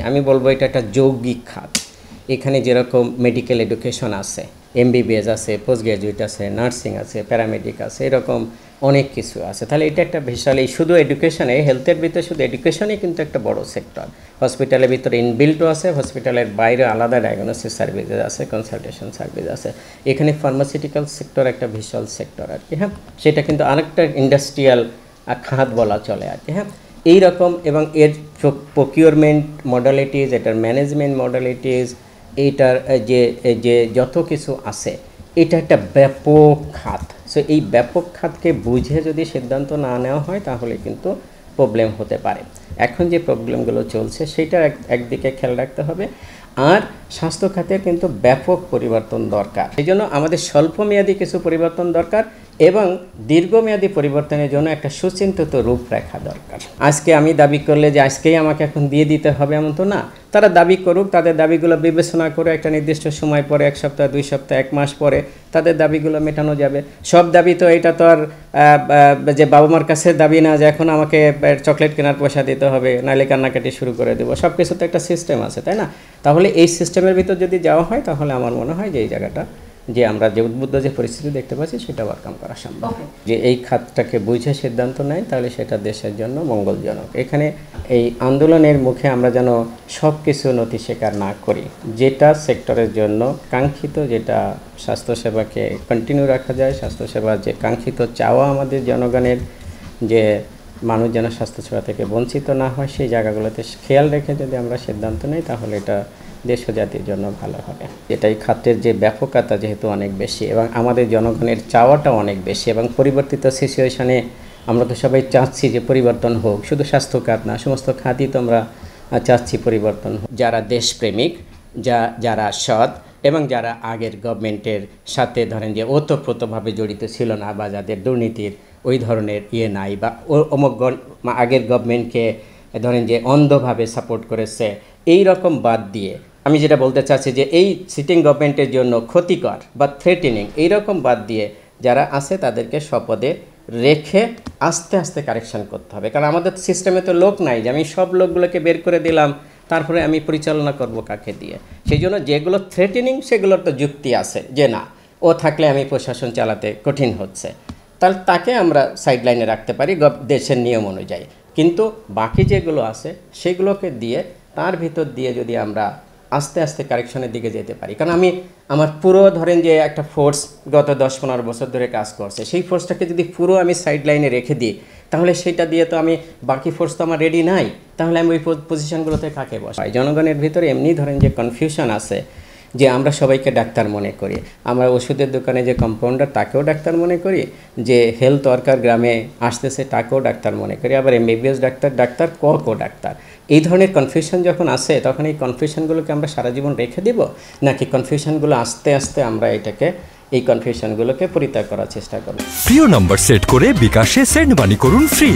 আমি বলবো এটা একটা যৌগিক খাত। এখানে যেরকম মেডিকেল এডুকেশন আছে, এমবিবিএস আছে, পোস্ট গ্র্যাজুয়েট আছে, নার্সিং আছে, প্যারামেডিক আছে, এরকম অনেক কিছু আছে। তাহলে এটা একটা বিশাল, এই শুধু এডুকেশনে, হেলথের ভিতরে শুধু এডুকেশনই কিন্তু একটা বড় সেক্টর। হসপিটালের ভিতরে ইনবিল্টও আছে, হসপিটালের বাইরে আলাদা ডায়াগনোসিস সার্ভিসেস আছে, কনসালটেশন সার্ভিস আছে। এখানে ফার্মাসিউটিক্যাল সেক্টর একটা বিশাল সেক্টর আর কি। হ্যাঁ, সেটা কিন্তু আরেকটা ইন্ডাস্ট্রিয়াল খাত বলা চলে আর কি। হ্যাঁ, এইরকম, এবং এর প্রকিউরমেন্ট মডালিটিস, এটার ম্যানেজমেন্ট মডালিটিস, এইটার যে যত কিছু আছে, এটা একটা ব্যাপক খাত। সো এই ব্যাপক খাতকে বুঝে যদি সিদ্ধান্ত না নেওয়া হয় তাহলে কিন্তু প্রবলেম হতে পারে। এখন যে প্রবলেমগুলো চলছে সেটা একদিকে খেয়াল রাখতে হবে। আর স্বাস্থ্য খাতের কিন্তু ব্যাপক পরিবর্তন দরকার। এই জন্য আমাদের স্বল্পমেয়াদী কিছু পরিবর্তন দরকার এবং দীর্ঘমেয়াদী পরিবর্তনের জন্য একটা সুচিন্তিত রূপরেখা দরকার। আজকে আমি দাবি করলে যে আজকেই আমাকে এখন দিয়ে দিতে হবে এমন তো না। তারা দাবি করুক, তাদের দাবিগুলো বিবেচনা করে একটা নির্দিষ্ট সময় পরে, 1 সপ্তাহ, 2 সপ্তাহ, 1 মাস পরে তাদের দাবিগুলো মেটানো যাবে। সব দাবি তো এটা তো আর যে বাবা মার কাছে দাবি না যে এখন আমাকে চকলেট কেনার পয়সা দিতে হবে, নাহলে কান্নাকাটি শুরু করে দেবো। সব কিছু তো একটা সিস্টেম আছে, তাই না? তাহলে এই সিস্টেমের ভিতর যদি যাওয়া হয় তাহলে আমার মনে হয় যে এই জায়গাটা, যে আমরা যে উদ্বুদ্ধ যে পরিস্থিতি দেখতে পাচ্ছি সেটা ওভারকাম করা সম্ভব। যে এই খাতটাকে বুঝে সিদ্ধান্ত নেয় তাহলে সেটা দেশের জন্য মঙ্গলজনক। এখানে এই আন্দোলনের মুখে আমরা যেন সব কিছু নথি স্বীকার না করি। যেটা সেক্টরের জন্য কাঙ্ক্ষিত, যেটা স্বাস্থ্যসেবাকে কন্টিনিউ রাখা যায়, স্বাস্থ্যসেবার যে কাঙ্ক্ষিত চাওয়া আমাদের জনগণের, যে মানুষ যেন স্বাস্থ্যসেবা থেকে বঞ্চিত না হয়, সেই জায়গাগুলোতে খেয়াল রেখে যদি আমরা সিদ্ধান্ত নিই তাহলে এটা দেশ ও জাতির জন্য ভালো হবে। এটাই খাতের যে ব্যাপকতা যেহেতু অনেক বেশি এবং আমাদের জনগণের চাওয়াটা অনেক বেশি, এবং পরিবর্তিত সিচুয়েশনে আমরা তো সবাই চাচ্ছি যে পরিবর্তন হোক। শুধু স্বাস্থ্য খাত না, সমস্ত খাতই তো আমরা চাচ্ছি পরিবর্তন হোক। যারা দেশপ্রেমিক, যারা সৎ এবং যারা আগের গভর্নমেন্টের সাথে ধরেন যে ওতপ্রোতভাবে জড়িত ছিল না, বা যাদের দুর্নীতির ওই ধরনের নাই, বা আগের গভর্নমেন্টকে ধরেন যে অন্ধভাবে সাপোর্ট করেছে, এই রকম বাদ দিয়ে আমি যেটা বলতে চাচ্ছি যে এই সিটিং গভর্নমেন্টের জন্য ক্ষতিকর বা থ্রেটেনিং এইরকম বাদ দিয়ে যারা আছে তাদেরকে স্বপদে রেখে আস্তে আস্তে কারেকশন করতে হবে। কারণ আমাদের সিস্টেমে তো লোক নাই যে আমি সব লোকগুলোকে বের করে দিলাম, তারপরে আমি পরিচালনা করব কাকে দিয়ে। সেই জন্য যেগুলো থ্রেটেনিং সেগুলোর তো যুক্তি আছে যে না, ও থাকলে আমি প্রশাসন চালাতে কঠিন হচ্ছে, তাহলে তাকে আমরা সাইডলাইনে রাখতে পারি দেশের নিয়ম অনুযায়ী। কিন্তু বাকি যেগুলো আছে সেগুলোকে দিয়ে, তার ভিতর দিয়ে যদি আমরা আস্তে আস্তে কারেকশনের দিকে যেতে পারি। কারণ আমার পুরো ধরেন যে একটা ফোর্স গত 10-15 বছর ধরে কাজ করছে, সেই ফোর্সটাকে যদি পুরো আমি সাইড লাইনে রেখে দিই তাহলে সেটা দিয়ে তো আমি বাকি ফোর্স তো আমার রেডি নাই, তাহলে আমি ওই পজিশনগুলোতে কাকে বসাই? জনগণের ভিতরে এমনি ধরেন যে কনফিউশন আছে যে আমরা সবাইকে ডাক্তার মনে করি, আমরা ওষুধের দোকানে যে কম্পাউন্ডার তাকেও ডাক্তার মনে করি, যে হেলথ ওয়ার্কার গ্রামে আসতেছে তাকেও ডাক্তার মনে করি, আবার এমবিবিএস ডাক্তার ডাক্তার। এই ধরনের কনফিউশন যখন আসে তখন এই কনফিউশনগুলোকে আমরা সারা জীবন রেখে দিব, নাকি কনফিউশনগুলো আস্তে আস্তে আমরা এই কনফিউশনগুলোকে পরিত্যাগ করার চেষ্টা করব? প্রিয় নম্বর সেট করে বিকাশে সেন্ড মানি করুন ফ্রি।